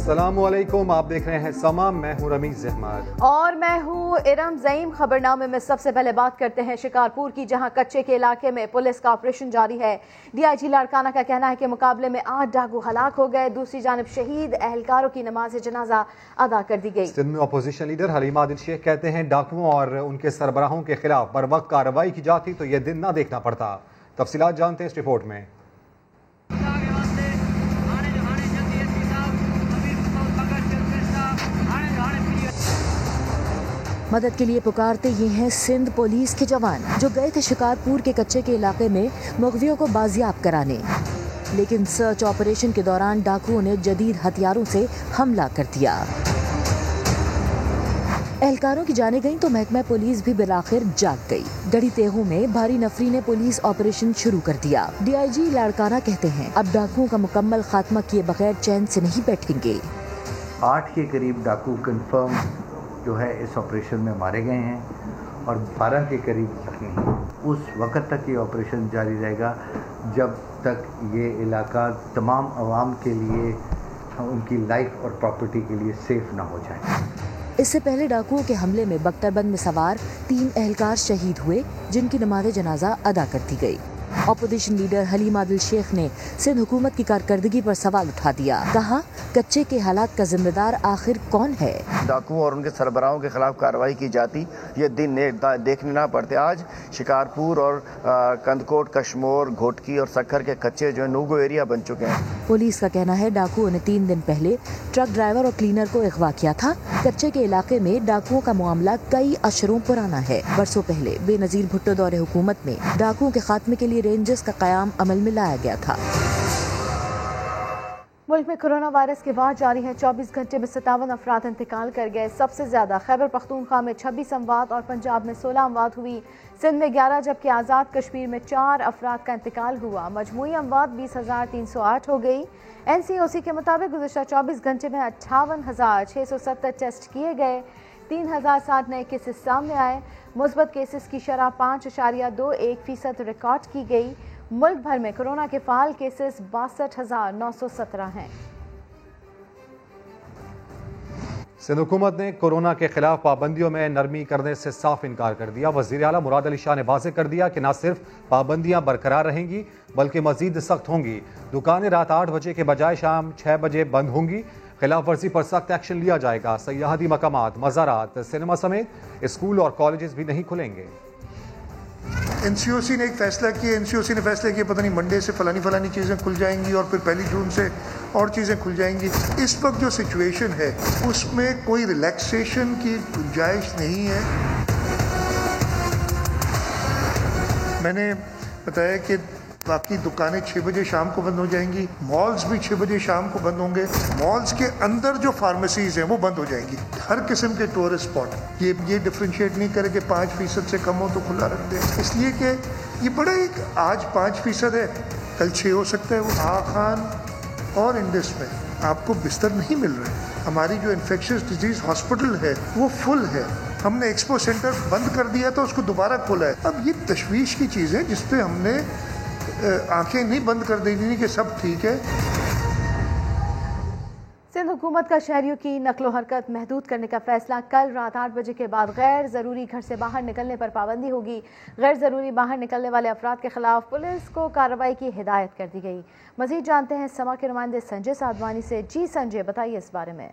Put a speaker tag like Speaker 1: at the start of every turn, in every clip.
Speaker 1: अस्सलाम वालेकुम, आप देख रहे हैं समा। मैं हूं रमीज अहमद
Speaker 2: और मैं हूं इरम ज़ईम। खबरनामे में सबसे पहले बात करते हैं शिकारपुर की, जहां कच्चे के इलाके में पुलिस का ऑपरेशन जारी है। DIG लाड़काना का कहना है कि मुकाबले में 8 डाकू हलाक हो गए। दूसरी जानब शहीद एहलकारों की नमाज जनाजा अदा कर दी गई।
Speaker 1: सिंध में अपोजिशन लीडर हलीमा आदिल शेख कहते हैं डाकुओं और उनके सरबराहों के खिलाफ बर वक्त कार्रवाई की जाती तो यह दिन ना देखना पड़ता। तफसीलात जानते हैं इस रिपोर्ट में।
Speaker 3: मदद के लिए पुकारते ये हैं सिंध पुलिस के जवान, जो गए थे शिकारपुर के कच्चे के इलाके में मुग़वियों को बाजियाब कराने। लेकिन सर्च ऑपरेशन के दौरान डाकुओं ने जदीद हथियारों से हमला कर दिया। एहलकारों की जाने गई तो महकमा पुलिस भी बिलाखिर जाग गई। गढ़ी तेहू में भारी नफरी ने पुलिस ऑपरेशन शुरू कर दिया। DIG लाड़काना कहते हैं अब डाकुओं का मुकम्मल खात्मा किए बगैर चैन से नहीं बैठेंगे।
Speaker 4: 8 के करीब डाकू कंफर्म जो है इस ऑपरेशन में मारे गए हैं और 12 के करीब जख्मी। उस वक़्त तक ये ऑपरेशन जारी रहेगा जब तक ये इलाका तमाम आवाम के लिए, उनकी लाइफ और प्रॉपर्टी के लिए सेफ ना हो जाए।
Speaker 3: इससे पहले डाकुओं के हमले में बख्तरबंद में सवार 3 एहलकार शहीद हुए, जिनकी नमाज जनाजा अदा कर दी गई। अपोजिशन लीडर हलीमा आदिल शेख ने सिंध हुकूमत की कारकर्दगी पर सवाल उठा दिया। कहा, कच्चे के हालात का जिम्मेदार आखिर कौन है?
Speaker 5: डाकुओं और उनके सरबराहों के खिलाफ कार्रवाई की जाती ये दिन देखने ना पड़ते। आज शिकारपुर और कंदकोट, कश्मोर, घोटकी और सक्खर के कच्चे जो नूगो एरिया बन चुके हैं।
Speaker 3: पुलिस का कहना है डाकुओं ने 3 दिन पहले ट्रक ड्राइवर और क्लीनर को अगवा किया था। कच्चे के इलाके में डाकुओं का मामला कई अशरों पुराना है। बरसों पहले बेनजीर भुट्टो दौरे हुकूमत में डाकुओं के खात्मे के लिए रेंजर्स का कयाम अमल में लाया गया था।
Speaker 2: मुल्क में कोरोना वायरस के बाद जारी है 24 घंटे में 57 अफराद इंतकाल कर गए। सबसे ज्यादा खैबर पख्तूनख्वा में 26 अमवात और पंजाब में 16 अमवात हुई। सिंध में 11 जबकि आज़ाद कश्मीर में 4 अफराद का इंतकाल हुआ। मजमूई अमवात 20,308 हो गई। NCOC के मुताबिक गुज़िश्ता 24 घंटे में 58,670 टेस्ट किए गए। 3,060 नए केसेस सामने आए। मुस्बत केसेस की शरह 5.21% रिकॉर्ड की गई। मुल्क भर में कोरोना के फाल केसेस 62,917 हैं।
Speaker 1: सिंध हुकूमत ने कोरोना के खिलाफ पाबंदियों में नरमी करने से साफ इनकार कर दिया। वज़ीर आला मुराद अली शाह ने वाज़ेह कर दिया कि न सिर्फ पाबंदियां बरकरार रहेंगी बल्कि मजीद सख्त होंगी। दुकानें रात 8 बजे के बजाय शाम 6 बजे बंद होंगी। खिलाफ वर्जी पर सख्त एक्शन लिया जाएगा। सयाहती मकामात, मज़ारात, सिनेमा समेत स्कूल और कॉलेजेस भी नहीं खुलेंगे।
Speaker 6: NCOC ने एक फैसला किया। NCOC ने फैसला किया पता नहीं मंडे से फलानी चीज़ें खुल जाएंगी और फिर 1 जून से और चीज़ें खुल जाएंगी। इस वक्त जो सिचुएशन है उसमें कोई रिलैक्सेशन की गुंजाइश नहीं है। मैंने बताया कि बाकी दुकानें 6 बजे शाम को बंद हो जाएंगी। मॉल्स भी 6 बजे शाम को बंद होंगे। मॉल्स के अंदर जो फार्मेसीज हैं वो बंद हो जाएंगी। हर किस्म के टूरिस्ट स्पॉट ये डिफ्रेंशिएट नहीं करे कि 5% से कम हो तो खुला रख दें, इसलिए कि ये बड़ा एक आज 5% है, कल 6 हो सकता है। वो आखान और इंडस में आपको बिस्तर नहीं मिल रहे। हमारी जो इन्फेक्शियस डिजीज हॉस्पिटल है वो फुल है। हमने एक्सपो सेंटर बंद कर दिया तो उसको दोबारा खोला है। अब ये तशवीश की चीज़ है जिस पे हमने आंखें नहीं बंद कर देनी कि सब ठीक है।
Speaker 2: सिंध हुकूमत का शहरियों की नकलो हरकत महदूद करने का फैसला। कल रात 8 बजे के बाद गैर ज़रूरी घर से बाहर निकलने पर पाबंदी होगी। गैर ज़रूरी बाहर निकलने वाले अफराद के खिलाफ पुलिस को कार्रवाई की हिदायत कर दी गई। मजीद जानते हैं समा के नुमाइंदे संजय साधवानी से। जी संजय, बताइए इस बारे में।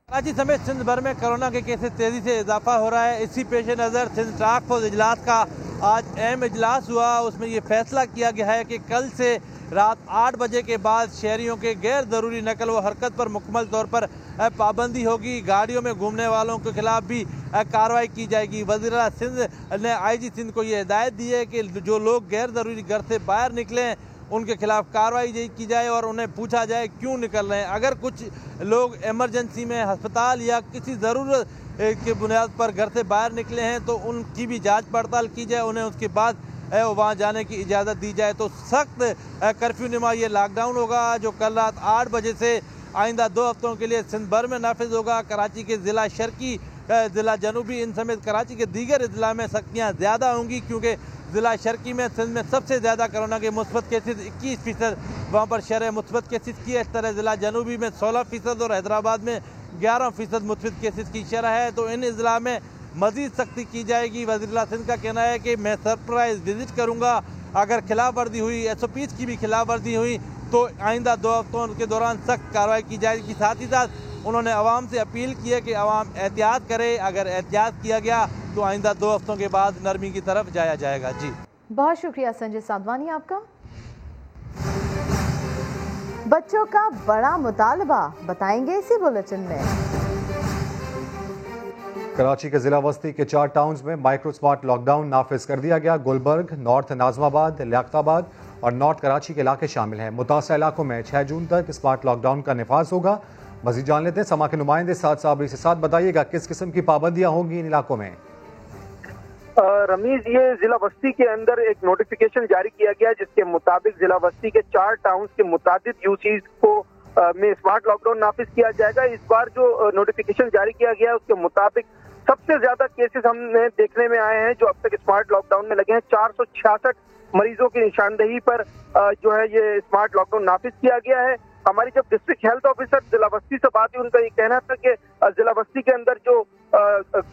Speaker 7: कराची समेत सिंध भर में कोरोना के केसेस तेजी से इजाफा हो रहा है। इसी पेश नज़र सिंध टास्क फोर्स इजलास का आज अहम इजलास हुआ। उसमें ये फैसला किया गया है कि कल से रात 8 बजे के बाद शहरियों के गैर ज़रूरी नकल व हरकत पर मुकम्मल तौर पर पाबंदी होगी। गाड़ियों में घूमने वालों के खिलाफ भी कार्रवाई की जाएगी। वज़ीर आला सिंध ने IG सिंध को ये हिदायत दी है कि जो लोग गैर ज़रूरी घर से बाहर निकलें उनके खिलाफ कार्रवाई की जाए और उन्हें पूछा जाए क्यों निकल रहे हैं। अगर कुछ लोग इमरजेंसी में अस्पताल या किसी ज़रूरत की बुनियाद पर घर से बाहर निकले हैं तो उनकी भी जांच पड़ताल की जाए, उन्हें उसके बाद वहाँ जाने की इजाज़त दी जाए। तो सख्त कर्फ्यू नुमा ये लॉकडाउन होगा जो कल रात 8 बजे से आइंदा 2 हफ्तों के लिए सिंध भर में नाफिज होगा। कराची के ज़िला शर्की, ज़िला जनूबी इन समेत कराची के दीगर अजला में सख्तियाँ ज़्यादा होंगी क्योंकि ضلع شرقی میں سندھ میں سب سے زیادہ کورونا کے مثبت کیسز 21%، وہاں پر شرح مثبت کیسز کی. اس طرح ضلع جنوبی میں 16% اور حیدرآباد میں 11% مثبت کیسز کی شرح ہے. تو ان اضلاع میں مزید سختی کی جائے گی. وزیر اعلیٰ سندھ کا کہنا ہے کہ میں سرپرائز وزٹ کروں گا، اگر خلاف ورزی ہوئی، SOPs کی بھی خلاف ورزی ہوئی تو آئندہ 2 ہفتوں کے دوران سخت کارروائی کی جائے گی. ساتھ ہی ساتھ انہوں نے عوام سے اپیل کی ہے کہ عوام احتیاط کرے، اگر احتیاط کیا گیا تو آئندہ 2 ہفتوں کے بعد نرمی کی طرف جایا جائے گا. جی
Speaker 2: بہت شکریہ سنجے سادوانی آپ کا. بچوں کا بڑا مطالبہ بتائیں گے اسی بلیٹن میں.
Speaker 1: کراچی کے ضلع وسطی کے 4 ٹاؤنز میں مائکرو سمارٹ لاک ڈاؤن نافذ کر دیا گیا. گلبرگ، نارتھ ناظم آباد، لیاقت آباد اور نارتھ کراچی کے علاقے شامل ہیں. متاثرہ علاقوں میں 6 جون تک سمارٹ لاک ڈاؤن کا نفاذ ہوگا. مزید جان لیتے ہیں سما کے نمائندے سعد صابری سے. ساتھ بتائیے گا کس قسم کی پابندیاں ہوں گی ان علاقوں میں؟
Speaker 8: رمیز، یہ ضلع وسطی کے اندر ایک نوٹیفیکیشن جاری کیا گیا جس کے مطابق ضلع وسطی کے 4 ٹاؤنز کے متعدد UCs کو میں اسمارٹ لاک ڈاؤن نافذ کیا جائے گا. اس بار جو نوٹیفیکیشن جاری کیا گیا ہے اس کے مطابق سب سے زیادہ کیسز ہم نے دیکھنے میں آئے ہیں جو اب تک اسمارٹ لاک ڈاؤن میں لگے ہیں. 466 مریضوں کی نشاندہی پر جو ہے یہ اسمارٹ لاک ڈاؤن نافذ کیا گیا ہے. ہماری جب ڈسٹرکٹ ہیلتھ آفیسر ضلع وسطی سے بات ہوئی، ان کا یہ کہنا تھا کہ ضلع وسطی کے اندر جو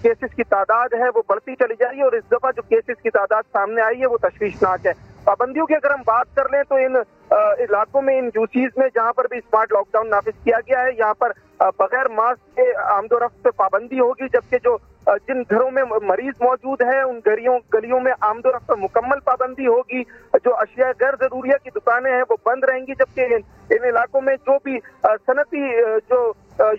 Speaker 8: کیسز کی تعداد ہے وہ بڑھتی چلی جا رہی ہے اور اس دفعہ جو کیسز کی تعداد سامنے آئی ہے وہ تشویشناک ہے. پابندیوں کی اگر ہم بات کر لیں تو ان علاقوں میں، ان UCs میں جہاں پر بھی اسمارٹ لاک ڈاؤن نافذ کیا گیا ہے، یہاں پر بغیر ماسک کے آمد و رفت پہ پابندی ہوگی، جبکہ جو جن گھروں میں مریض موجود ہیں ان گلیوں میں آمد و رفت پر مکمل پابندی ہوگی. جو اشیاء غیر ضروریہ کی دکانیں ہیں وہ بند رہیں گی، جبکہ ان علاقوں میں جو بھی صنعتی جو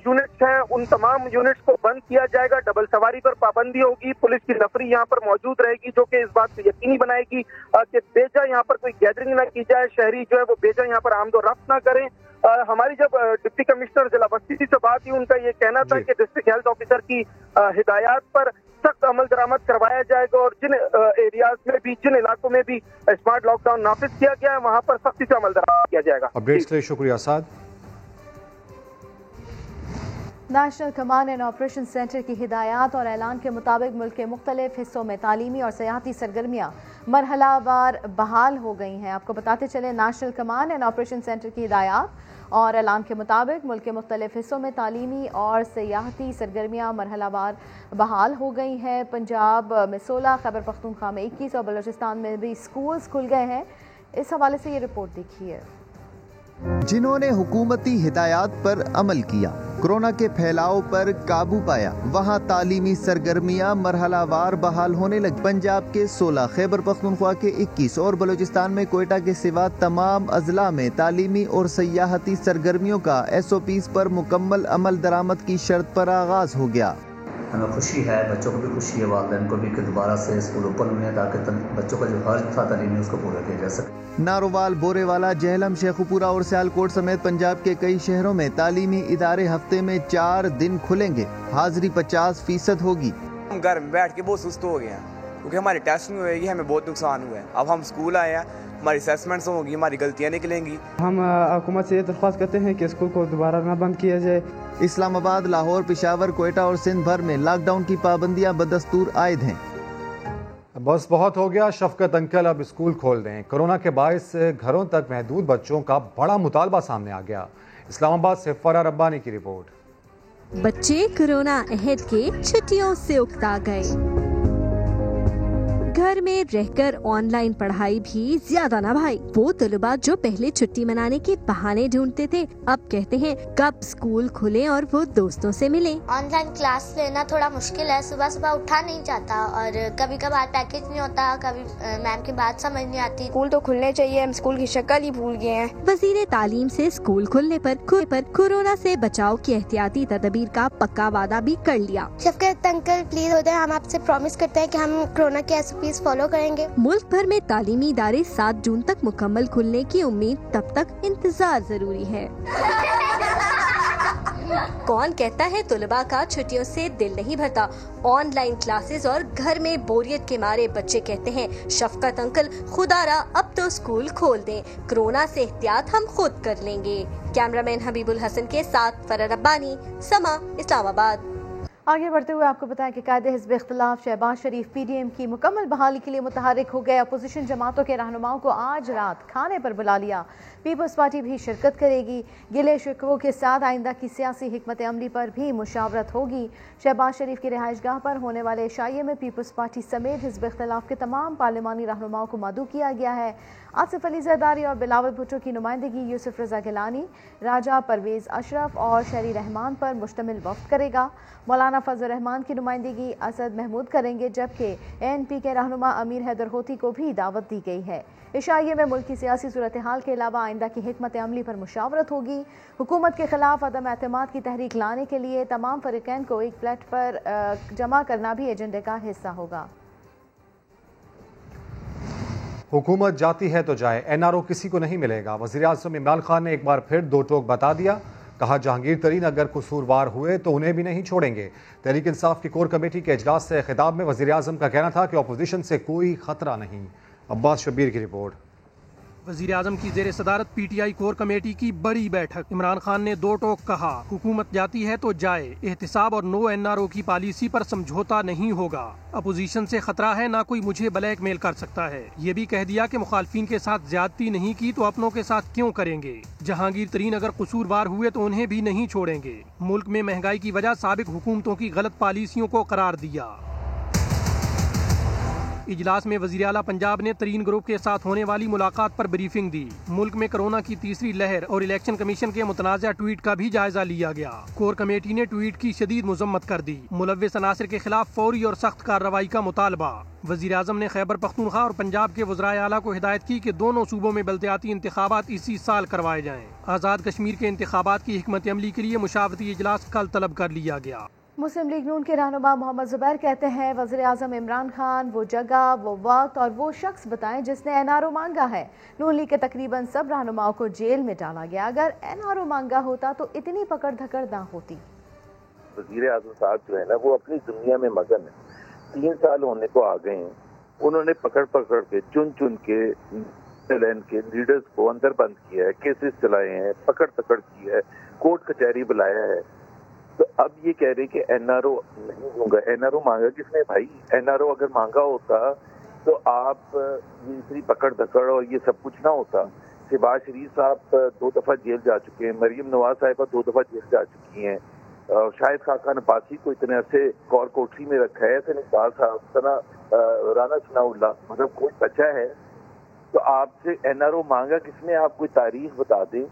Speaker 8: یونٹس ہیں ان تمام یونٹس کو بند کیا جائے گا. ڈبل سواری پر پابندی ہوگی. پولیس کی نفری یہاں پر موجود رہے گی جو کہ اس بات کو یقینی بنائے گی کہ بیجا یہاں پر کوئی گیدرنگ نہ کی جائے، شہری جو ہے وہ بیجا یہاں پر آمد و رفت نہ کریں. ہماری جب ڈپٹی کمشنر ضلع وسطی سے بات ہوئی، ان کا یہ کہنا تھا کہ ڈسٹرکٹ ہیلتھ آفیسر کی ہدایات پر سخت عمل درآمد کروایا جائے گا اور جن ایریاز میں بھی، جن علاقوں میں بھی اسمارٹ لاک ڈاؤن نافذ کیا گیا ہے وہاں پر سختی سے عمل درآمد کیا جائے گا.
Speaker 1: اپڈیٹس کے لیے شکریہ Saad.
Speaker 2: National command and operation center کی ہدایات اور اعلان کے مطابق ملک کے مختلف حصوں میں تعلیمی اور سیاحتی سرگرمیاں مرحلہ وار بحال ہو گئی ہیں. آپ کو بتاتے چلیں national command and operation center کی ہدایات اور اعلان کے مطابق ملک کے مختلف حصوں میں تعلیمی اور سیاحتی سرگرمیاں مرحلہ وار بحال ہو گئی ہیں. پنجاب میں 16، خیبر پختونخوا میں 21 اور بلوچستان میں بھی سکولز کھل گئے ہیں. اس حوالے سے یہ رپورٹ دیکھیے.
Speaker 9: جنہوں نے حکومتی ہدایات پر عمل کیا، کورونا کے پھیلاؤ پر قابو پایا، وہاں تعلیمی سرگرمیاں مرحلہ وار بحال ہونے لگ. پنجاب کے 16، خیبر پختونخوا کے 21 اور بلوچستان میں کوئٹہ کے سوا تمام اضلاع میں تعلیمی اور سیاحتی سرگرمیوں کا SOPs پر مکمل عمل درآمد کی شرط پر آغاز ہو گیا.
Speaker 10: ہمیں خوشی ہے، بچوں کو بھی خوشی ہے، والدین کو بھی کہ دوبارہ سے اسکول اوپن ہوئے ہیں تاکہ بچوں کا جو حرج تھا تعلیمی اس کو پورا کیا جا سکے.
Speaker 9: نارووال، بورے والا، جہلم، شیخوپورہ اور سیالکوٹ سمیت پنجاب کے کئی شہروں میں تعلیمی ادارے ہفتے میں 4 دن کھلیں گے. حاضری 50% ہوگی.
Speaker 11: ہم گھر میں بیٹھ کے بہت سست ہو گئے ہیں کیونکہ ہمارے ٹیسٹ نہیں ہوئے گی، ہمیں بہت نقصان ہوا ہے. اب ہم اسکول آئے ہیں، ہماری اسیسمنٹس ہوں گی، ہماری غلطیاں نکلیں گی.
Speaker 12: ہم حکومت سے یہ درخواست کرتے ہیں کہ اسکول کو دوبارہ نہ بند کیا جائے.
Speaker 9: اسلام آباد، لاہور، پشاور، کوئٹہ اور سندھ بھر میں لاک ڈاؤن کی پابندیاں بدستور عائد ہیں.
Speaker 1: بس بہت ہو گیا، شفقت انکل اب اسکول کھول دیں. کورونا کے باعث گھروں تک محدود بچوں کا بڑا مطالبہ سامنے آ گیا. اسلام آباد سے فرح ربانی کی رپورٹ.
Speaker 13: بچے کورونا عہد کے چھٹیوں سے اکتا گئے. گھر میں رہ کر آن لائن پڑھائی بھی زیادہ نہ بھائی. وہ طلباء جو پہلے چھٹی منانے کے بہانے ڈھونڈتے تھے اب کہتے ہیں کب اسکول کھلے اور وہ دوستوں سے ملیں.
Speaker 14: آن لائن کلاس لینا تھوڑا مشکل ہے، صبح صبح اٹھا نہیں جاتا اور کبھی کبھار پیکج نہیں ہوتا، کبھی میم کی بات سمجھ نہیں آتی.
Speaker 15: اسکول تو کھلنے چاہیے، ہم اسکول کی شکل ہی بھول گئے ہیں.
Speaker 13: وزیر تعلیم سے اسکول کھلنے پر کورونا سے بچاؤ کی احتیاطی تدابیر کا پکا وعدہ بھی کر لیا.
Speaker 14: شفقت انکل پلیز ہو جائے، ہم آپ سے پرومس کرتے ہیں کہ ہم کورونا کے SOPs فالو کریں گے.
Speaker 13: ملک بھر میں تعلیمی ادارے 7 جون تک مکمل کھلنے کی امید، تب تک انتظار ضروری ہے. کون کہتا ہے طلباء کا چھٹیوں سے دل نہیں بھرتا؟ آن لائن کلاسز اور گھر میں بوریت کے مارے بچے کہتے ہیں شفقت انکل خدا را اب تو اسکول کھول دیں، کورونا سے احتیاط ہم خود کر لیں گے. کیمرہ مین حبیب الحسن کے ساتھ فرح ربانی، سما، اسلام آباد.
Speaker 2: आगे बढ़ते हुए आपको बताएं कि कायदे हिज़्ब इख्तिलाफ शहबाज शरीफ PDM की मुकम्मल बहाली के लिए मुतहरिक हो गए। अपोजिशन जमातों के रहनुमाओं को आज रात खाने पर बुला लिया। पीपल्स पार्टी भी शिरकत करेगी। गिले शिकवों के साथ आइंदा की सियासी हिकमत अमली पर भी मुशावरत होगी। शहबाज शरीफ की रिहाइशगाह पर होने वाले इशाइये में पीपल्स पार्टी समेत हिज़्ब इख्तिलाफ के तमाम पार्लिमानी रहनुमाओं को मदऊ किया गया है। आसिफ अली जरदारी और बिलावल भुट्टो की नुमाइंदगी यूसुफ रजा गिलानी, राजा परवेज़ अशरफ और शहरी रहमान पर मुश्तमिल वफ्द करेगा। मौलाना फजल रहमान की नुमाइंदगी असद महमूद करेंगे, जबकि ANP के रहनुमा अमीर हैदर होती को भी दावत दी गई है। इशाइये में मुल्क की सियासी सूरत हाल के अलावा आइंदा की हिकमत अमली पर मुशावरत होगी। हुकूमत के खिलाफ अदम एतमाद की तहरीक लाने के लिए तमाम फरीकैन को एक प्लेट पर जमा करना भी एजेंडे का हिस्सा होगा।
Speaker 1: हुकूमत जाती है तो जाए, NRO किसी को नहीं मिलेगा। वज़ीर आज़म इमरान खान ने एक बार फिर दो टोक बता दिया। कहा जहांगीर तरीन अगर कसूरवार हुए तो उन्हें भी नहीं छोड़ेंगे। तहरीक इंसाफ की कोर कमेटी के इजलास से खिताब में वज़ीर आज़म का कहना था कि अपोजिशन से कोई खतरा नहीं। अब्बास शब्बीर की रिपोर्ट।
Speaker 16: वज़ीर आज़म की ज़ेर सदारत PTI कोर कमेटी की बड़ी बैठक। इमरान खान ने दो टोक कहा, हुकूमत जाती है तो जाए, एहतिसाब और नो NRO की पॉलिसी पर समझौता नहीं होगा। अपोजिशन से खतरा है, ना कोई मुझे ब्लैक मेल कर सकता है। ये भी कह दिया कि मुखालफिन के साथ ज्यादती नहीं की तो अपनों के साथ क्यों करेंगे। जहांगीर तरीन अगर कसूरवार हुए तो उन्हें भी नहीं छोड़ेंगे। मुल्क में महंगाई की वजह साबिक हुकूमतों की गलत पॉलिसियों को करार दिया। इजलास में वज़ीर आला पंजाब ने तरीन ग्रुप के साथ होने वाली मुलाकात पर ब्रीफिंग दी। मुल्क में कोरोना की तीसरी लहर और इलेक्शन कमीशन के मुतनाज़ा ट्वीट का भी जायजा लिया गया। कोर कमेटी ने ट्वीट की शदीद मजम्मत कर दी। मुलव्विस अनासिर के खिलाफ फौरी और सख्त कार्रवाई का मुतालबा। वज़ीर आज़म ने खैबर पख्तूनख्वा और पंजाब के वज़राए आला को हिदायत की कि दोनों सूबों में बल्दियाती इंतखाबात इसी साल करवाए जाएं। आज़ाद कश्मीर के इंतखाबात की हिकमत अमली के लिए मुशावरती इजलास कल तलब कर लिया गया।
Speaker 2: मुस्लिम लीग नून के रहनुमा मोहम्मद जुबैर कहते हैं वज़ीर आज़म इमरान खान वो जगह, वो वक्त और वो शख्स बताएं जिसने NRO मांगा है। नून लीग के तकरीबन सब रहनुमाओं को जेल में डाला गया। अगर NRO मांगा होता तो इतनी पकड़ धकड़ ना होती।
Speaker 17: वज़ीर आज़म साहब जो है ना वो अपनी दुनिया में मगन है। 3 साल होने को आ गए हैं। उन्होंने पकड़ के चुन के के लीडर्स को अंदर बंद किया है, केसेस चलाए हैं, पकड़ की है, कोर्ट कचहरी बुलाया है। तो अब ये कह रहे कि NRO नहीं दूंगा। NRO मांगा किसने भाई? NRO अगर मांगा होता तो आप ये इतनी पकड़ धकड़ और ये सब कुछ ना होता। शहबाज शरीफ साहब 2 दफा जेल जा चुके हैं, मरियम नवाज साहिबा 2 दफा जेल जा चुकी हैं, शाहिद खाकान अब्बासी को इतने अरसे कौर कोठरी में रखा है, इकबाल साहब, राना सनाउल्लाह, मतलब कोई बचा है? तो आपसे NRO मांगा किसने? आप कोई तारीख बता दें,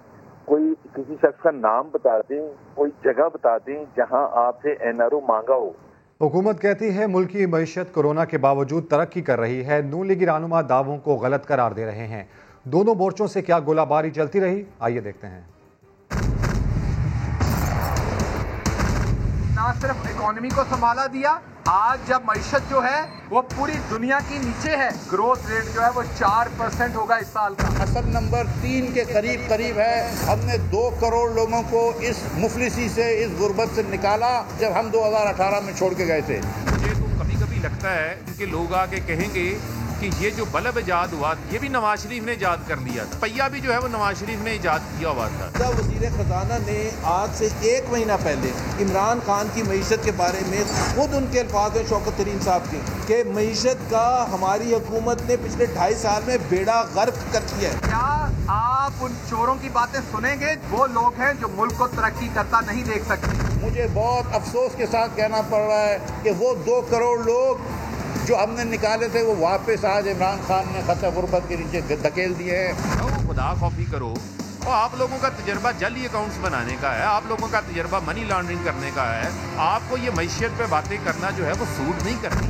Speaker 17: कोई किसी शख्स का नाम बता दें, कोई जगह बता दें जहां आपसे NRO मांगा हो।
Speaker 1: हुकूमत कहती है मुल्क की मईशत कोरोना के बावजूद तरक्की कर रही है। नून लीगी रहनुमा दावों को गलत करार दे रहे हैं। दोनों मोर्चों से क्या गोलाबारी चलती रही, आइए देखते हैं।
Speaker 18: ना सिर्फ इकोनॉमी को संभाला दिया, आज जब मईशत जो है वो पूरी दुनिया की नीचे है, ग्रोथ रेट जो है वो 4% होगा इस साल का।
Speaker 19: असल नंबर 3 के करीब है। हमने 2 करोड़ लोगों को इस मुफलिसी से, इस गुर्बत से निकाला जब हम 2018 में छोड़ के गए थे।
Speaker 20: मुझे तो कभी लगता है कि लोग आके कहेंगे कि ये जो बल्ब इजाद हुआ ये भी नवाज शरीफ ने इजाद कर लिया था, पहिया भी जो है वो नवाज शरीफ ने इजाद किया हुआ था।
Speaker 21: वज़ीर खजाना ने आज से 1 महीना पहले इमरान खान की मईशत के बारे में खुद उनके अल्फाज हैं शौकत तरीन साहब के कि मईशत का हमारी हुकूमत ने पिछले 2.5 साल में बेड़ा गर्क कर दिया है।
Speaker 18: क्या आप उन चोरों की बातें सुनेंगे? वो लोग हैं जो मुल्क को तरक्की करता नहीं देख सकते।
Speaker 19: मुझे बहुत अफसोस के साथ कहना पड़ रहा है कि वो 2 करोड़ लोग जो हमने निकाले थे वो वापस आज इमरान खान ने खतरा गुर्बत के नीचे धकेल दिए हैं।
Speaker 20: खुदा खौफी करो। और आप लोगों का तजर्बा जाली अकाउंट्स बनाने का है, आप लोगों का तजर्बा मनी लॉन्ड्रिंग करने का है। आपको ये मईशत पे बातें करना जो है वो सूट नहीं करती।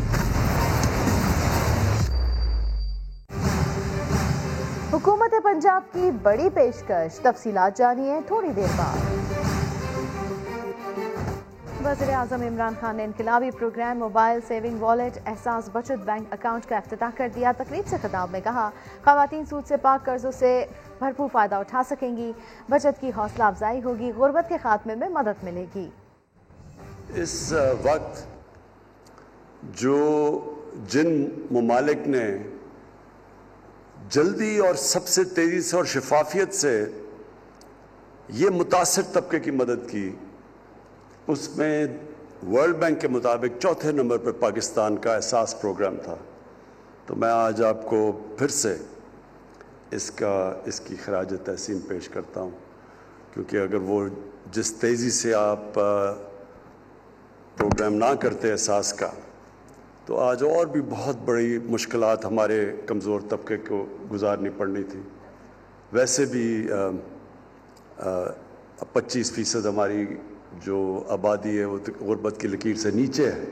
Speaker 2: हुकूमत पंजाब की बड़ी पेशकश, तफसीलात जानिए थोड़ी देर बाद। वज़ीर आज़म इमरान खान ने इनकलाबी प्रोग्राम मोबाइल सेविंग वॉलेट एहसास बचत बैंक अकाउंट का इफ्तिताह कर दिया। तकरीब से खिताब में कहा, ख़वातीन सूद से पाक कर्जों से भरपूर फ़ायदा उठा सकेंगी, बचत की हौसला अफजाई होगी, गुर्बत के खात्मे में मदद मिलेगी।
Speaker 22: इस वक्त जिन ममालिक ने जल्दी और सबसे तेज़ी से और शफाफियत से ये मुतासिर तबके की मदद की, उसमें वर्ल्ड बैंक के मुताबिक चौथे नंबर पर पाकिस्तान का एहसास प्रोग्राम था। तो मैं आज आपको फिर से इसकी खराज तहसीन पेश करता हूँ, क्योंकि अगर वो जिस तेज़ी से आप प्रोग्राम ना करते एहसास का, तो आज और भी बहुत बड़ी मुश्किलात हमारे कमज़ोर तबके को गुजारनी पड़नी थी। वैसे भी 25% हमारी जो आबादी है वो गुर्बत की लकीर से नीचे है।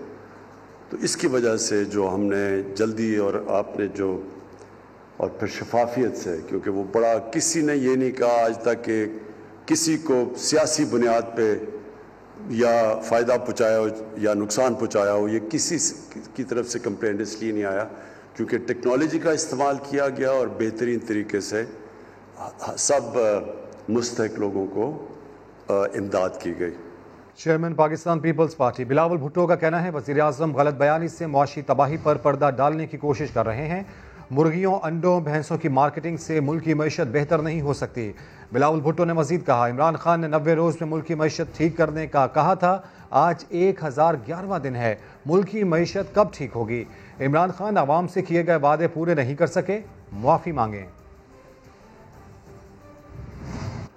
Speaker 22: तो इसकी वजह से जो हमने जल्दी और आपने जो और फिर शफाफियत से, क्योंकि वो बड़ा, किसी ने ये नहीं कहा आज तक कि किसी को सियासी बुनियाद पे या फ़ायदा पहुँचाया हो या नुकसान पहुँचाया हो, ये किसी की तरफ से कंप्लेंट इसलिए नहीं आया क्योंकि टेक्नोलॉजी का इस्तेमाल किया गया और बेहतरीन तरीके से सब मुस्तहिक लोगों को इमदाद की गई।
Speaker 1: चेयरमैन पाकिस्तान पीपल्स पार्टी बिलावल भुट्टो का कहना है वज़ीर आज़म गलत बयानी से मुआशी तबाही पर पर्दा डालने की कोशिश कर रहे हैं। मुर्गियों, अंडों, भैंसों की मार्केटिंग से मुल्क की मईशत बेहतर नहीं हो सकती। बिलावल भुट्टो ने मजीद कहा, इमरान खान ने 90 रोज़ में मुल्क की मईशत ठीक करने का कहा था, आज 1011वां दिन है, मुल्क की मईशत कब ठीक होगी? इमरान खान आवाम से किए गए वादे पूरे नहीं कर सके, मुआफ़ी मांगे।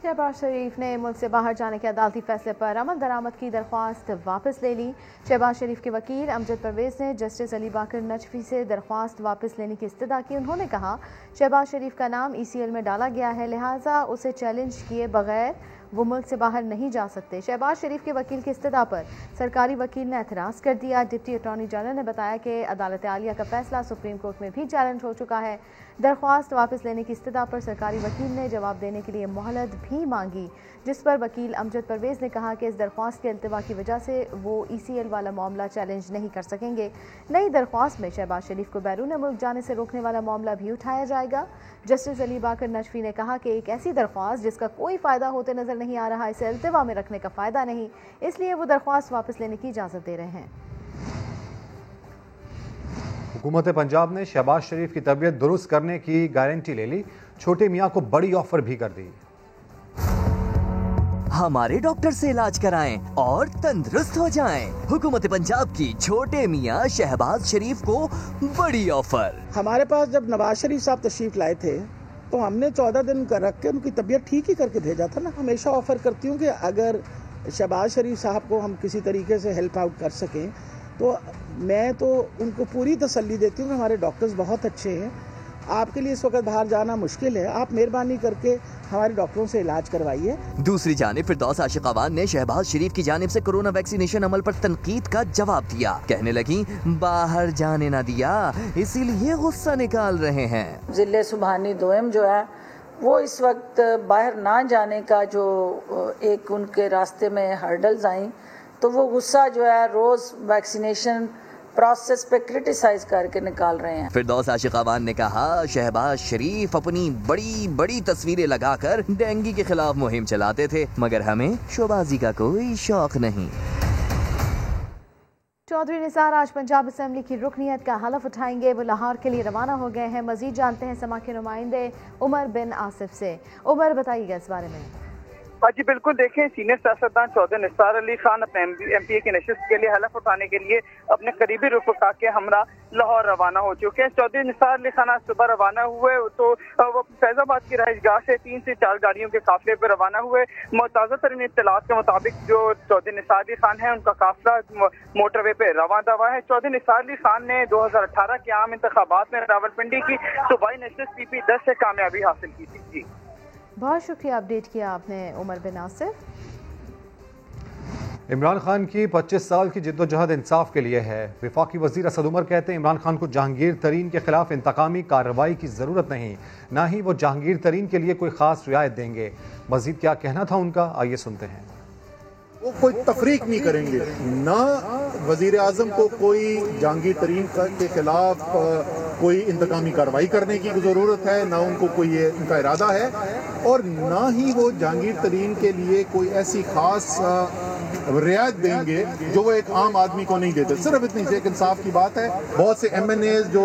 Speaker 2: शहबाज शरीफ ने मुल्क से बाहर जाने के अदालती फैसले पर अमल दरामद की दरख्वास्त वापस ले ली। शहबाज शरीफ के वकील अमजद परवेज़ ने जस्टिस अली बाकर नजफी से दरख्वास्त वापस लेने की इस्तदा की। उन्होंने कहा, शहबाज शरीफ का नाम ECL में डाला गया है, लिहाजा उसे चैलेंज किए बगैर वो मुल्क से बाहर नहीं जा सकते। शहबाज शरीफ के वकील की इस्तदा पर सरकारी वकील ने एतराज़ कर दिया। डिप्टी अटॉर्नी जनरल ने बताया कि अदालत आलिया का फैसला सुप्रीम कोर्ट में भी चैलेंज हो चुका है। दरख्वास्त वापस लेने की इस्तदा पर सरकारी वकील ने जवाब देने के लिए मोहलत भी मांगी, जिस पर वकील अमजद परवेज़ ने कहा कि इस दरख्वास्त के अल्तवा की वजह से वो ECL वाला मामला चैलेंज नहीं कर सकेंगे। नई दरख्वास्त में शहबाज शरीफ को बैरून मुल्क जाने से रोकने वाला मामला भी उठाया जाएगा। जस्टिस अली बाकर नजफी ने कहा कि एक ऐसी दरख्वास्त जिसका कोई फ़ायदा होते नज़र नहीं आ रहा, इसे अल्तवा में रखने का फ़ायदा नहीं, इसलिए वो दरख्वास्त वापस लेने की इजाज़त दे रहे हैं।
Speaker 1: हुकूमत पंजाब ने शहबाज शरीफ की तबीयत दुरुस्त करने की गारंटी ले ली। छोटे मियाँ को बड़ी ऑफर भी कर दी।
Speaker 4: हमारे डॉक्टर से इलाज कराएं और तंदुरुस्त हो जाएं। हुकूमत पंजाब की छोटे मियाँ शहबाज शरीफ को बड़ी ऑफर।
Speaker 5: हमारे पास जब नवाज शरीफ साहब तशरीफ लाए थे तो हमने 14 दिन का रख के उनकी तबीयत ठीक ही करके भेजा था ना। हमेशा ऑफर करती हूँ कि अगर शहबाज शरीफ साहब को हम किसी तरीके से हेल्प आउट कर सकें तो मैं तो उनको पूरी तसल्ली देती हूँ कि हमारे डॉक्टर्स बहुत अच्छे हैं। आपके लिए इस वक्त बाहर जाना मुश्किल है, आप मेहरबानी करके हमारे डॉक्टरों से इलाज करवाइए।
Speaker 4: दूसरी जानिब फिरदौस आशिकावान ने शहबाज शरीफ की जानिब से कोरोना वैक्सीनेशन अमल पर तनकीद का जवाब दिया। कहने लगी, बाहर जाने ना दिया इसीलिए गुस्सा निकाल रहे हैं।
Speaker 23: जिले सुबहानी दोयम जो है वो इस वक्त बाहर ना जाने का जो एक उनके रास्ते में हर्डल्स आई, तो वो गुस्सा जो है रोज वैक्सीनेशन प्रोसेस पे क्रिटिसाइज करके निकाल रहे हैं।
Speaker 4: फिरदौस आशिकावान ने कहा, शहबाज शरीफ अपनी बड़ी बड़ी तस्वीरें लगाकर डेंगू के खिलाफ मुहिम चलाते थे, मगर हमें शोबाजी का कोई शौक नहीं।
Speaker 2: चौधरी निसार आज पंजाब असेंबली की रुकनीत का हलफ उठाएंगे। वो लाहौर के लिए रवाना हो गए हैं। मजीद जानते हैं समा के नुमाइंदे उमर बिन आसिफ से। उमर, बताइएगा इस बारे में।
Speaker 24: जी बिल्कुल, देखें, सीनियर सियासतदान चौधरी निसार अली खान अपने MPA की नशिस्त के लिए हलफ उठाने के लिए अपने करीबी रफीका के हमरा लाहौर रवाना हो चुके हैं। चौधरी निसार अली खान आज सुबह रवाना हुए तो वो फैजाबाद की रहायशगाह से 3 से 4 गाड़ियों के काफिले पर रवाना हुए। ताज़ा तरीन इत्तलात के मुताबिक जो चौधरी निसार अली खान है उनका काफिला मोटरवे पे रवां दवा है। चौधरी निसार अली खान ने 2018 के आम इंतखाबात में रावलपिंडी की सूबाई नशिस्त PP10 से कामयाबी हासिल की थी। जी
Speaker 2: बहुत शुक्रिया, अपडेट किया आपने उमर बिन आसिफ।
Speaker 1: इमरान खान की 25 साल की जिद्दोजहद इंसाफ के लिए है। वफाकी वजीर असद उमर कहते हैं इमरान खान को जहांगीर तरीन के खिलाफ इंतकामी कार्रवाई की जरूरत नहीं, ना ही वो जहांगीर तरीन के लिए कोई खास रियायत देंगे। मजीद क्या कहना था उनका, आइए सुनते हैं।
Speaker 25: वो कोई तफरीक नहीं करेंगे, ना वजीर आजम को कोई जहांगीर तरीन के खिलाफ कोई इंतकामी कार्रवाई करने की ज़रूरत है, ना उनको कोई ये उनका इरादा है, और ना ही वो जहांगीर तरीन के लिए कोई ऐसी खास रियायत देंगे जो वो एक आम आदमी को नहीं देते। सिर्फ इतनी से एक इंसाफ की बात है। बहुत से MNAs जो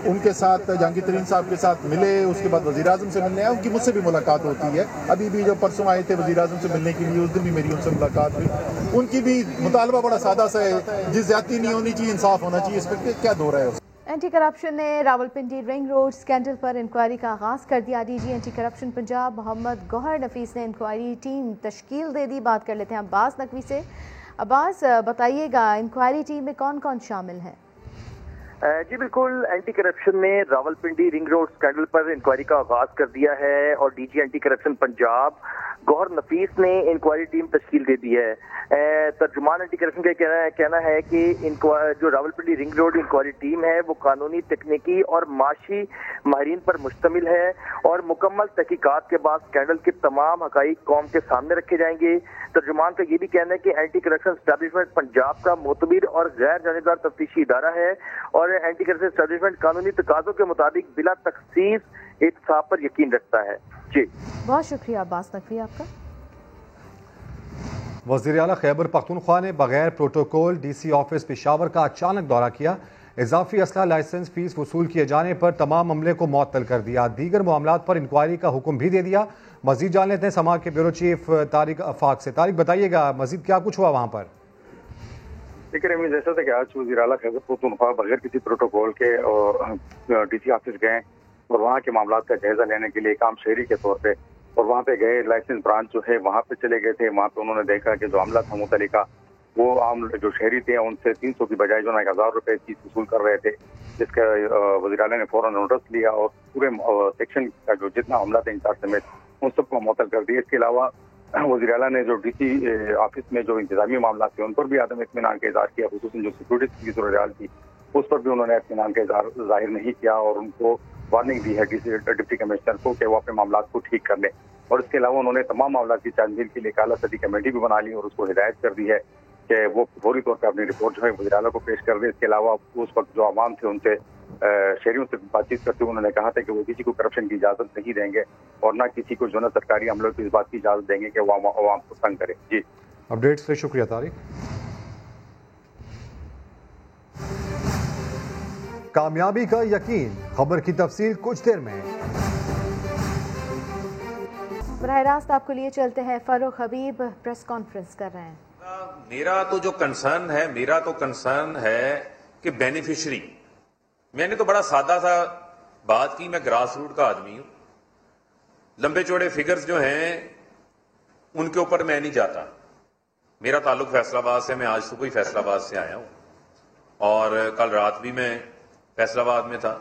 Speaker 25: उनके साथ जहांगीर तरीन साहब के साथ मिले, उसके बाद वज़ीर आज़म से मिलने आए। उनकी मुझसे भी मुलाकात होती है, अभी भी जो परसों आए थे वज़ीर आज़म से मिलने के लिए, उस दिन भी मेरी उनसे मुलाकात हुई। उनकी भी मुतालबा बड़ा सादा सा है, जिस ज्यादती नहीं होनी चाहिए इंसाफ होना चाहिए, इस पर क्या दो रहा है।
Speaker 2: एंटी करप्शन ने रावलपिंडी रिंग रोड स्कैंडल पर इंक्वायरी का आगाज कर दिया। DG anti corruption Punjab Mohammad Gohar Nafees ने इंक्वायरी टीम तश्कील दे दी। बात कर लेते हैं अब्बास नकवी से। अब्बास, बताइएगा इंक्वायरी टीम में कौन कौन शामिल है?
Speaker 3: जी बिल्कुल, एंटी करप्शन ने रावलपिंडी रिंग रोड स्कैंडल पर इंक्वायरी का आगाज कर दिया है और DG anti corruption Punjab Gohar Nafees ने इंक्वायरी टीम तश्कील दे दी है। तर्जुमान एंटी करप्शन का कहना है कि जो Rawalpindi ring road inquiry team है वो कानूनी, तकनीकी और माशी माहिरीन पर मुश्तमिल है और मुकम्मल तहकीकात के बाद स्कैंडल के तमाम हकाइक कौम के सामने रखे जाएंगे। तर्जुमान का ये भी कहना है कि एंटी करप्शन एस्टैब्लिशमेंट पंजाब का मोतबर और गैर जानिबदार तफ्तीशी इदारा है और एंटी करप्शन एस्टैब्लिशमेंट कानूनी तकाज़ों के मुताबिक बिला तखसीस एहतसाब पर यकीन रखता है। जी
Speaker 2: बहुत शुक्रिया अब्बास नकवी आपका।
Speaker 1: वज़ीर आला खैबर पख्तूनख्वा ने बगैर प्रोटोकॉल डीसी ऑफिस पेशावर का अचानक दौरा किया। इजाफी असला लाइसेंस फीस वसूल किए जाने पर तमाम अमले को मुअत्तल कर दिया। दीगर मामलात पर इंक्वायरी का हुक्म भी दे दिया। मजीद जान लेते हैं समाज के ब्यूरो चीफ तारिक आफाक से। तारिक, बताइएगा मजीद क्या कुछ हुआ वहाँ पर?
Speaker 6: देखिए, जैसा था कि आज वज़ीर आला खैबर पख्तूनख्वा बगैर किसी प्रोटोकॉल के डीसी ऑफिस गए और वहाँ के मामलात का जायजा लेने के लिए एक आम शहरी के तौर पे और वहाँ पे गए। लाइसेंस ब्रांच जो है वहाँ पे चले गए थे। वहाँ पे उन्होंने देखा कि जो अमला था मुतलिका वो आम जो शहरी थे उनसे 300 की बजाय जो 1000 रुपए फीस वसूल कर रहे थे, जिसका वज़ीर आला ने फौरन नोटिस लिया और पूरे सेक्शन का जो जितना अमला था इंचार्ज समेत उन सबको मुअत्तल कर दिया। इसके अलावा वज़ीर आला ने जो डीसी ऑफिस में जो इंतजामी मामला थे उन पर भी आदम इत्मीनान का इज़हार किया। खुसूसन जो सिक्योरिटी की सूरत थी उस पर भी उन्होंने इत्मीनान का इज़हार जाहिर नहीं किया और उनको वार्निंग दी है डिप्टी कमिश्नर को कि वो अपने मामलात को ठीक कर ले। और इसके अलावा उन्होंने तमाम मामलात की छानबीन के लिए काला सदी कमेटी भी बना ली और उसको हिदायत कर दी है कि वो फौरी तौर पर अपनी रिपोर्ट जो है वज़ीर आला को पेश कर दे। इसके अलावा उस वक्त जो आवाम थे उनसे शहरियों से बातचीत करते हुए उन्होंने कहा था कि वो किसी को करप्शन की इजाज़त नहीं देंगे और न किसी को जो न सरकारी अमलों की इस बात की इजाज़त देंगे कि वो आवाम को तंग करे। जी,
Speaker 1: अपडेट से शुक्रिया तारिक। कामयाबी का यकीन, खबर की तफसील कुछ देर में।
Speaker 2: बराह रास्त आपको लिए चलते हैं। फारूक हबीब प्रेस कॉन्फ्रेंस कर रहे हैं।
Speaker 20: मेरा तो कंसर्न है कि बेनिफिशरी, मैंने तो बड़ा सादा सा बात की, मैं ग्रास रूट का आदमी हूं। लंबे चौड़े फिगर्स जो हैं उनके ऊपर मैं नहीं जाता। मेरा ताल्लुक फैसलाबाद से, मैं आज सुबह ही फैसलाबाद से आया हूं और कल रात भी मैं फैसलाबाद में था।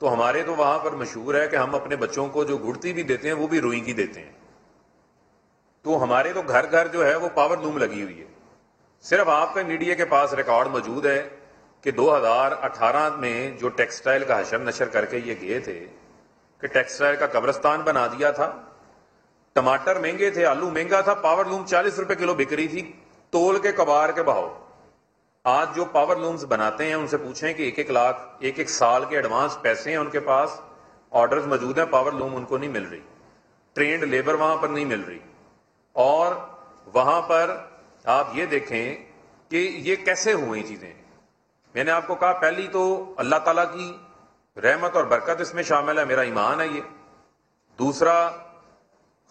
Speaker 20: तो हमारे तो वहां पर मशहूर है कि हम अपने बच्चों को जो गुड़ती भी देते हैं वो भी रुई की देते हैं। तो हमारे तो घर घर जो है वो पावर लूम लगी हुई है। सिर्फ आपके मीडिया के पास रिकॉर्ड मौजूद है कि 2018 में जो टेक्सटाइल का हशर नशर करके ये गए थे कि टेक्सटाइल का कब्रिस्तान बना दिया था। टमाटर महंगे थे, आलू महंगा था, पावर लूम 40 रुपए किलो बिक रही थी तोल के कबार के भाव। आज जो पावर लूम्स बनाते हैं उनसे पूछें कि 1-1 लाख 1-1 साल के एडवांस पैसे हैं उनके पास, ऑर्डर्स मौजूद हैं, पावर लूम उनको नहीं मिल रही, ट्रेंड लेबर वहां पर नहीं मिल रही। और वहां पर आप ये देखें कि ये कैसे हुई चीजें। मैंने आपको कहा पहली तो अल्लाह ताला की रहमत और बरकत इसमें शामिल है, मेरा ईमान है ये। दूसरा,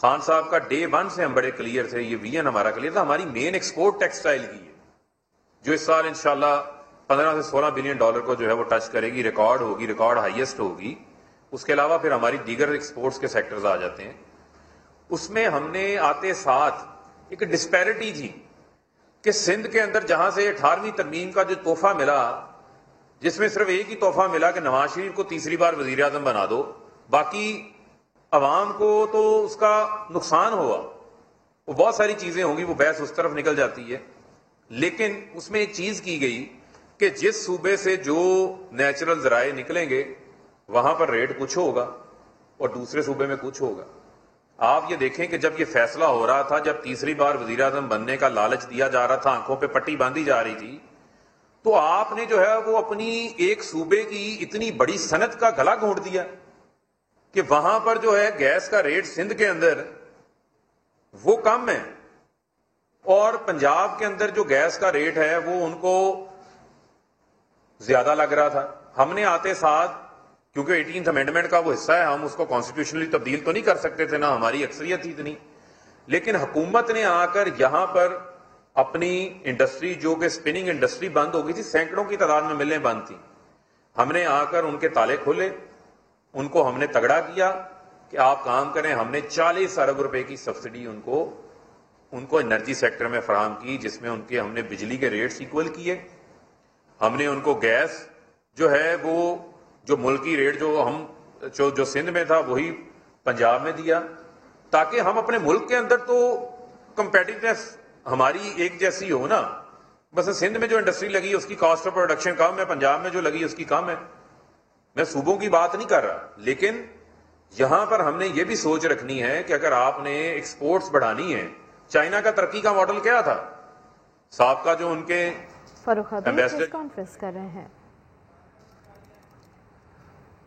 Speaker 20: खान साहब का डे 1 से हम बड़े क्लियर थे, ये विजन हमारा क्लियर था। हमारी मेन एक्सपोर्ट टेक्सटाइल की है जो इस साल इंशाल्लाह 15 से 16 बिलियन डॉलर को जो है वो टच करेगी, रिकॉर्ड होगी, रिकॉर्ड हाईएस्ट होगी। उसके अलावा फिर हमारी दीगर एक्सपोर्ट्स के सेक्टर्स आ जाते हैं। उसमें हमने आते साथ एक डिस्पैरिटी थी कि सिंध के अंदर जहां से 18वीं तरमीम का जो तोहफा मिला, जिसमें सिर्फ एक ही तोहफा मिला कि नवाज शरीफ को तीसरी बार वजीर आजम बना दो, बाकी अवाम को तो उसका नुकसान हुआ। वो बहुत सारी चीजें होंगी, वो बहस उस तरफ निकल जाती है। लेकिन उसमें एक चीज की गई कि जिस सूबे से जो नेचुरल जराए निकलेंगे वहां पर रेट कुछ होगा और दूसरे सूबे में कुछ होगा। आप ये देखें कि जब ये फैसला हो रहा था, जब तीसरी बार वजीर आजम बनने का लालच दिया जा रहा था, आंखों पे पट्टी बांधी जा रही थी, तो आपने जो है वो अपनी एक सूबे की इतनी बड़ी सनत का गला घोंट दिया कि वहां पर जो है गैस का रेट सिंध के अंदर वो कम है और पंजाब के अंदर जो गैस का रेट है वो उनको ज्यादा लग रहा था। हमने आते साथ क्योंकि 18th अमेंडमेंट का वो हिस्सा है, हम उसको कॉन्स्टिट्यूशनली तब्दील तो नहीं कर सकते थे, ना हमारी अक्सरियत थी इतनी, लेकिन हुकूमत ने आकर यहां पर अपनी इंडस्ट्री, जो कि स्पिनिंग इंडस्ट्री बंद हो गई थी, सैकड़ों की तादाद में मिलें बंद थी, हमने आकर उनके ताले खोले, उनको हमने तगड़ा किया कि आप काम करें। हमने 40 अरब रुपए की सब्सिडी उनको एनर्जी सेक्टर में फराहम की, जिसमें उनके हमने बिजली के रेट्स इक्वल किए, हमने उनको गैस जो है वो जो मुल्की रेट जो सिंध में था वही पंजाब में दिया, ताकि हम अपने मुल्क के अंदर तो कंपेटिटिवनेस हमारी एक जैसी हो ना। बस सिंध में जो इंडस्ट्री लगी उसकी कॉस्ट ऑफ प्रोडक्शन कम है, पंजाब में जो लगी उसकी कम है। मैं सूबों की बात नहीं कर रहा, लेकिन यहां पर हमने ये भी सोच रखनी है कि अगर आपने एक्सपोर्ट्स बढ़ानी है, चाइना का तरक्की का मॉडल क्या था, साबका जो उनके एम्बेसडर
Speaker 2: कॉन्फ्रेंस कर रहे हैं।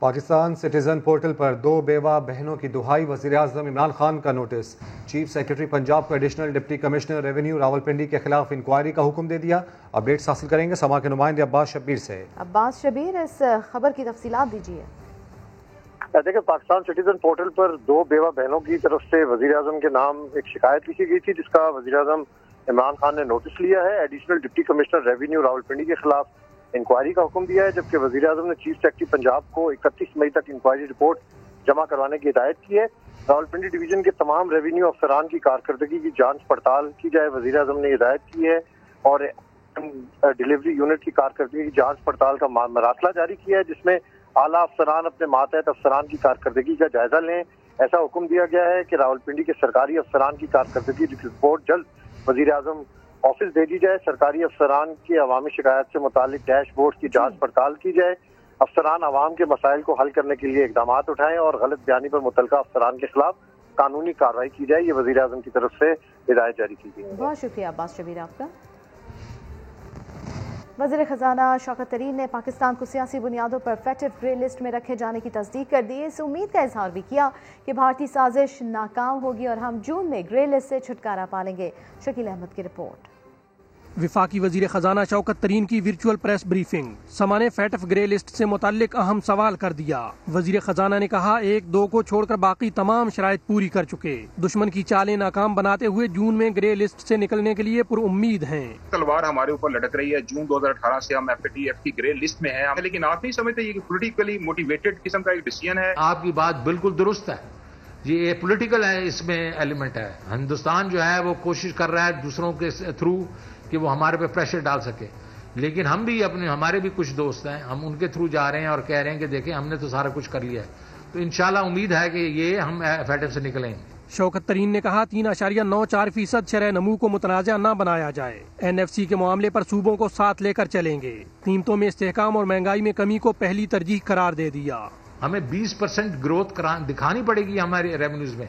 Speaker 1: पाकिस्तान सिटीजन पोर्टल पर 2 बेवा बहनों की दुहाई, वज़ीर आज़म इमरान खान का नोटिस। चीफ सेक्रेटरी पंजाब को additional deputy commissioner revenue Rawalpindi के खिलाफ इंक्वायरी का हुक्म दे दिया। अपडेट्स हासिल करेंगे समा के नुमाइंदे अब्बास शब्बीर से।
Speaker 2: अब्बास शब्बीर, इस खबर की तफसीलात दीजिए।
Speaker 7: देखिए, पाकिस्तान सिटीजन पोर्टल पर 2 बेवा बहनों की तरफ से वज़ीर आज़म के नाम एक शिकायत लिखी गई थी, जिसका वज़ीर आज़म इमरान खान ने नोटिस लिया है। Additional deputy commissioner revenue Rawalpindi के खिलाफ इंक्वायरी का हुक्म दिया है, जबकि वज़ीर आज़म ने चीफ सेक्रेटरी पंजाब को 31 मई तक इंक्वायरी रिपोर्ट जमा करवाने की हिदायत की है। रावलपिंडी डिवीजन के तमाम रेवेन्यू अफसरान की कारकर्दगी की जांच पड़ताल की जाए, वज़ीर आज़म ने हिदायत की है, और डिलीवरी यूनिट की कारकर्दगी की जांच पड़ताल का मरासला जारी किया है, जिसमें आला अफसरान अपने मातहत अफसरान की कारकर्दगी का जायजा लें। ऐसा हुक्म दिया गया है कि रावलपिंडी के सरकारी अफसरान की कारकर्दगी की रिपोर्ट जल्द वज़ीर आज़म ऑफिस भेजी जाए। सरकारी अफसरान की अवामी शिकायत से मुतालिक डैशबोर्ड की जांच पड़ताल की जाए। अफसरान आवाम के मसाइल को हल करने के लिए इकदाम उठाएं और गलत बयानी पर मुतलका अफसरान के खिलाफ कानूनी कार्रवाई की जाए। ये वज़ीर आज़म की तरफ से हिदायत जारी की गई।
Speaker 2: बहुत शुक्रिया अब्बास शबीर आपका। वज़ीर ख़जाना शौकत तरीन ने पाकिस्तान को सियासी बुनियादों पर फेटिव ग्रे लिस्ट में रखे जाने की तस्दीक कर दी। इस उम्मीद का इजहार भी किया कि भारतीय साजिश नाकाम होगी और हम जून में ग्रे लिस्ट से छुटकारा पा लेंगे। शकील अहमद की रिपोर्ट।
Speaker 16: विफाकी वजीर खजाना शौकत तरीन की वर्चुअल प्रेस ब्रीफिंग। समा ने फैटफ ग्रे लिस्ट से मुताल्लिक अहम सवाल कर दिया। वजीर खजाना ने कहा 1-2 को छोड़कर बाकी तमाम शराइत पूरी कर चुके, दुश्मन की चालें नाकाम बनाते हुए जून में ग्रे लिस्ट से निकलने के लिए पुरुम्मीद हैं।
Speaker 8: तलवार हमारे ऊपर लटक रही है। जून 2018 से हम FATF की ग्रे लिस्ट में हैं, लेकिन आप नहीं समझते ये पोलिटिकली मोटिवेटेड किस्म का एक डिसीजन है।
Speaker 10: आपकी बात बिल्कुल दुरुस्त है, ये पॉलिटिकल है, इसमें एलिमेंट है। हिंदुस्तान जो है वो कोशिश कर रहा है दूसरों के थ्रू कि वो हमारे पे प्रेशर डाल सके, लेकिन हम भी हमारे भी कुछ दोस्त हैं, हम उनके थ्रू जा रहे हैं और कह रहे हैं कि देखें हमने तो सारा कुछ कर लिया है, तो इंशाल्लाह उम्मीद है कि ये हम FATF से निकलेंगे।
Speaker 16: शौकत तरीन ने कहा 3.94% शरह नमू को मुतनाज़ा न बनाया जाए। NFC के मामले पर सूबों को साथ लेकर चलेंगे। कीमतों में इस्तेहकाम और महंगाई में कमी को पहली तरजीह करार दे दिया।
Speaker 10: हमें 20% ग्रोथ दिखानी पड़ेगी हमारे रेवेन्यूज में,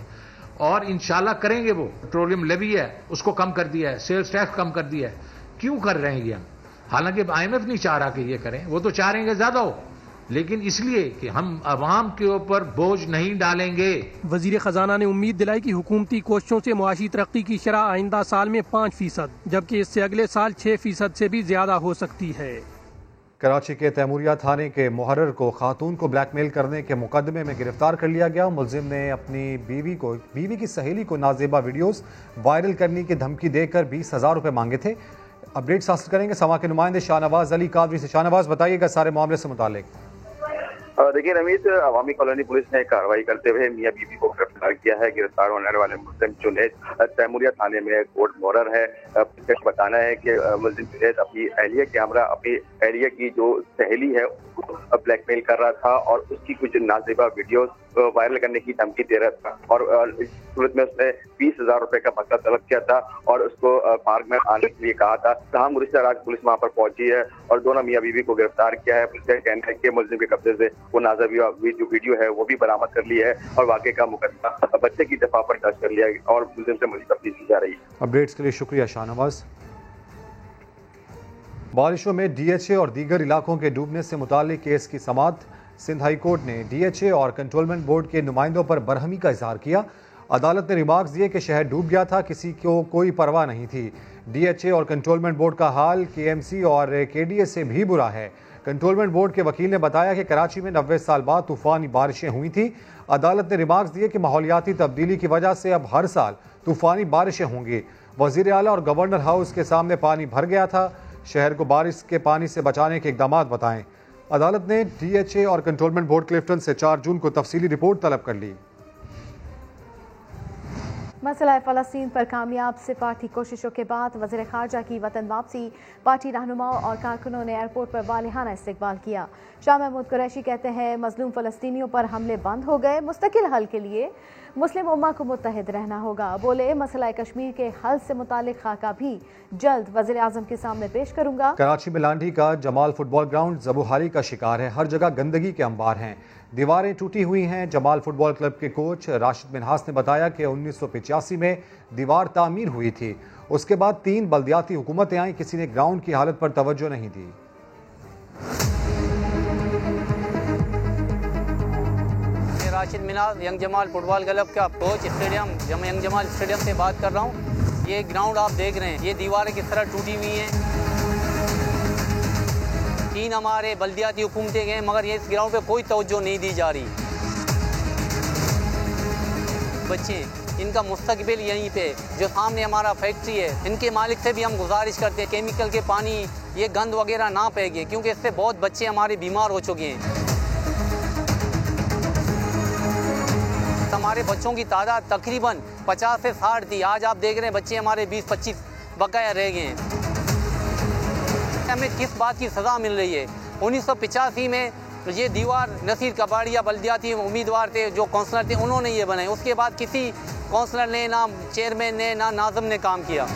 Speaker 10: और इंशाल्लाह करेंगे। वो पेट्रोलियम लेवी है उसको कम कर दिया है, सेल्स टैक्स कम कर दिया है। क्यों कर रहे हैं ये हम? हालांकि IMF नहीं चाह रहा कि ये करें, वो तो चाह रहे हैं कि ज्यादा हो, लेकिन इसलिए कि हम अवाम के ऊपर बोझ नहीं डालेंगे।
Speaker 16: वजीर खजाना ने उम्मीद दिलाई कि हुकूमती कोशिशों से मुआशी तरक्की की शरह आइंदा साल में 5%, जबकि इससे अगले साल 6% से भी ज्यादा हो सकती है।
Speaker 1: कराची के तैमूरिया थाने के मुहर्रर को खातून को ब्लैकमेल करने के मुकदमे में गिरफ्तार कर लिया गया। मुलजिम ने अपनी बीवी की सहेली को नाजेबा वीडियोस वायरल करने की धमकी देकर 20,000 रुपये मांगे थे। अपडेट्स हासिल करेंगे समा के नुमाइंदे शाहनवाज अली कादरी से। शाहनवाज, बताइएगा सारे मामले से मुतालिक।
Speaker 11: देखिए रमीज, अवामी कॉलोनी पुलिस ने कार्रवाई करते हुए मियां बीवी को गिरफ्तार किया है। गिरफ्तार होने वाले मुलजिम जुनैद तैमूरिया थाने में कोर्ट मुहर्रर है। पुलिस का बताना है कि मुलजिम जुनैद अपनी अहलिया के हमरा अपनी अहलिया की जो सहेली है उसको ब्लैकमेल कर रहा था और उसकी कुछ नाजेबा वीडियोस वायरल करने की धमकी दे रहा था, और इस सूरत में उसने 20,000 रुपए का बदला तलब किया था और उसको पार्क में आने के लिए कहा था। तमाम गुज़िश्ता रात पुलिस वहां पर पहुंची है और दोनों मियां बीवी को गिरफ्तार किया है। पुलिस का कहना है कि मुलजिम के कब्जे से वो नाजेबा जो वीडियो है वो भी बरामद कर ली है और वाक़े का मुकदमा बच्चे की दफा पर दर्ज कर लिया और मुलजिम से मज़ीद तफ्तीश की जा रही है।
Speaker 1: अपडेट्स के लिए शुक्रिया शाहनवाज। बारिशों में DHA और दीगर इलाकों के डूबने से मुताल्लिक केस की समाअत। सिंध हाई कोर्ट ने DHA और कंट्रोलमेंट बोर्ड के नुमाइंदों पर बरहमी का इजहार किया। अदालत ने रिमार्क्स दिए कि शहर डूब गया था, किसी को कोई परवाह नहीं थी। DHA और कंट्रोलमेंट बोर्ड का हाल KMC और KDA से भी बुरा है। کنٹرولمنٹ بورڈ کے وکیل نے بتایا کہ کراچی میں 90 سال بعد طوفانی بارشیں ہوئی تھیں۔ عدالت نے ریمارکس دیے کہ ماحولیاتی تبدیلی کی وجہ سے اب ہر سال طوفانی بارشیں ہوں گی۔ وزیر اعلیٰ اور گورنر ہاؤس کے سامنے پانی بھر گیا تھا۔ شہر کو بارش کے پانی سے بچانے کے اقدامات بتائیں۔ عدالت نے ڈی ایچ اے اور کنٹرولمنٹ بورڈ کلفٹن سے 4 جون کو تفصیلی رپورٹ طلب کر لی۔
Speaker 2: مسئلہ فلسطین پر کامیاب سفارتی کوششوں کے بعد وزیر خارجہ کی وطن واپسی، پارٹی رہنماؤں اور کارکنوں نے ایئرپورٹ پر والہانہ استقبال کیا۔ شاہ محمود قریشی کہتے ہیں مظلوم فلسطینیوں پر حملے بند ہو گئے، مستقل حل کے لیے مسلم امہ کو متحد رہنا ہوگا۔ بولے مسئلہ کشمیر کے حل سے متعلق خاکہ بھی جلد وزیر اعظم کے سامنے پیش کروں گا۔
Speaker 1: کراچی میں لانڈھی کا جمال فٹ بال گراؤنڈ زبوحالی کا شکار ہے، ہر جگہ گندگی کے انبار ہیں، دیواریں ٹوٹی ہوئی ہیں۔ جمال فٹ بال کلب کے کوچ راشد منہاس نے بتایا کہ 1985 میں دیوار تعمیر ہوئی تھی، اس کے بعد 3 بلدیاتی حکومتیں آئیں، کسی نے گراؤنڈ کی حالت پر توجہ نہیں دی۔
Speaker 9: راشد منہاس ینگ جمال فٹ بال کلب کا کوچ اسٹیڈیم ینگ جمال اسٹیڈیم سے بات کر رہا ہوں۔ یہ گراؤنڈ آپ دیکھ رہے ہیں، یہ دیواریں کس طرح ٹوٹی ہوئی ہیں۔ 3 ہمارے بلدیاتی حکومتیں گئے مگر یہ اس گراؤنڈ پہ کوئی توجہ نہیں دی جا رہی۔ بچے ان کا مستقبل یہیں پہ، جو سامنے ہمارا فیکٹری ہے، ان کے مالک سے بھی ہم گزارش کرتے ہیں کیمیکل کے پانی یہ گند وغیرہ نہ پھینکے، کیونکہ اس سے بہت بچے ہمارے بیمار ہو چکے ہیں۔ ہمارے بچوں کی تعداد تقریباً 50 سے 60 تھی، آج آپ دیکھ رہے ہیں بچے ہمارے 20-25 بقایا رہ گئے ہیں۔ ہمیں کس بات کی سزا مل رہی ہے؟ 1985 میں یہ دیوار نصیر کباڑیا بلدیاتی امیدوار تھے، جو کونسلر تھے، انہوں نے یہ بنائی۔ اس کے بعد کسی کونسلر نے، نہ چیئرمین نے، نہ ناظم نے کام کیا۔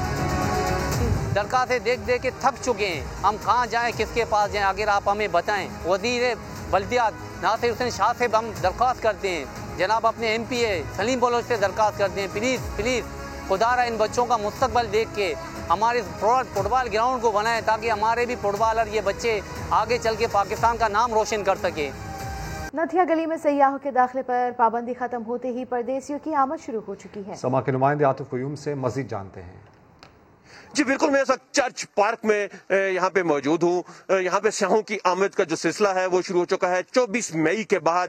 Speaker 9: درخواستیں دیکھ دیکھ کے تھک چکے ہیں، ہم کہاں جائیں، کس کے پاس جائیں؟ اگر آپ ہمیں بتائیں۔ وزیر بلدیات ناصر حسین شاہ سے ہم درخواست کرتے ہیں، جناب اپنے ایم پی اے سلیم بلوچ سے درخواست کرتے ہیں، پلیز خدا را ان بچوں کا مستقبل دیکھ کے ہمارے فٹ بال گراؤنڈ کو بنائیں، تاکہ ہمارے بھی فٹ بالر یہ بچے آگے چل کے پاکستان کا نام روشن کر سکے۔
Speaker 2: نتھیا گلی میں سیاحوں کے داخلے پر پابندی ختم ہوتے ہی پردیسیوں کی آمد شروع ہو چکی ہے۔
Speaker 1: سما کے نمائندے عاطف قیوم سے مزید جانتے ہیں۔
Speaker 12: جی بالکل، میں اس وقت چرچ پارک میں یہاں پہ موجود ہوں۔ یہاں پہ سیاحوں کی آمد کا جو سلسلہ ہے وہ شروع ہو چکا ہے۔ 24 مئی کے بعد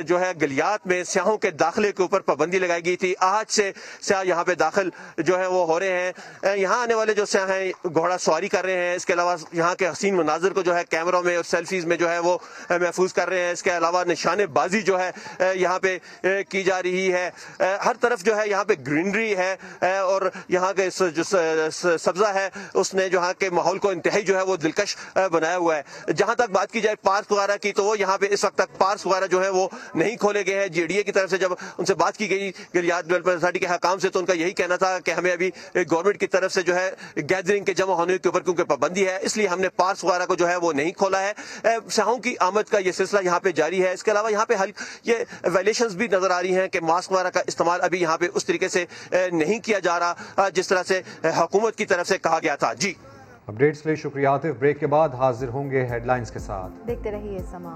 Speaker 12: جو ہے گلیات میں سیاحوں کے داخلے کے اوپر پابندی لگائی گئی تھی۔ آج سے سیاح یہاں پہ داخل جو ہے وہ ہو رہے ہیں۔ یہاں آنے والے جو سیاح ہیں گھوڑا سواری کر رہے ہیں، اس کے علاوہ یہاں کے حسین مناظر کو جو ہے کیمروں میں اور سیلفیز میں جو ہے وہ محفوظ کر رہے ہیں۔ اس کے علاوہ نشانے بازی جو ہے یہاں پہ کی جا رہی ہے۔ ہر طرف جو ہے یہاں پہ گرینری ہے اور یہاں کے جو سبزہ ہے اس نے جو کے ماحول کو انتہائی جو ہے وہ دلکش بنایا ہوا ہے۔ جہاں تک بات کی جائے پارک وغیرہ کی، تو وہ یہاں پہ اس وقت تک پارک وغیرہ جو ہے وہ نہیں کھولے گئے ہیں۔ جی ڈی اے کی طرف سے جب ان سے بات کی گئی گلیات ڈیولپمنٹ اتھارٹی کے حکام سے، تو ان کا یہی کہنا تھا کہ ہمیں ابھی گورنمنٹ کی طرف سے جو ہے گیدرنگ کے جمع ہونے کے اوپر کیونکہ پابندی ہے، اس لیے ہم نے پارک وغیرہ کو جو ہے وہ نہیں کھولا ہے۔ سیاحوں کی آمد کا یہ سلسلہ یہاں پہ جاری ہے۔ اس کے علاوہ یہاں پہ یہ وائلیشنز بھی نظر آ رہی ہیں کہ ماسک وغیرہ کا استعمال ابھی یہاں پہ اس طریقے سے نہیں کیا جا رہا جس طرح سے حکومت کی طرف سے کہا گیا تھا۔ جی
Speaker 1: اپڈیٹس کے لیے شکریہ عاطف۔ بریک کے بعد حاضر ہوں گے ہیڈ لائنز کے ساتھ،
Speaker 2: دیکھتے رہیے سما۔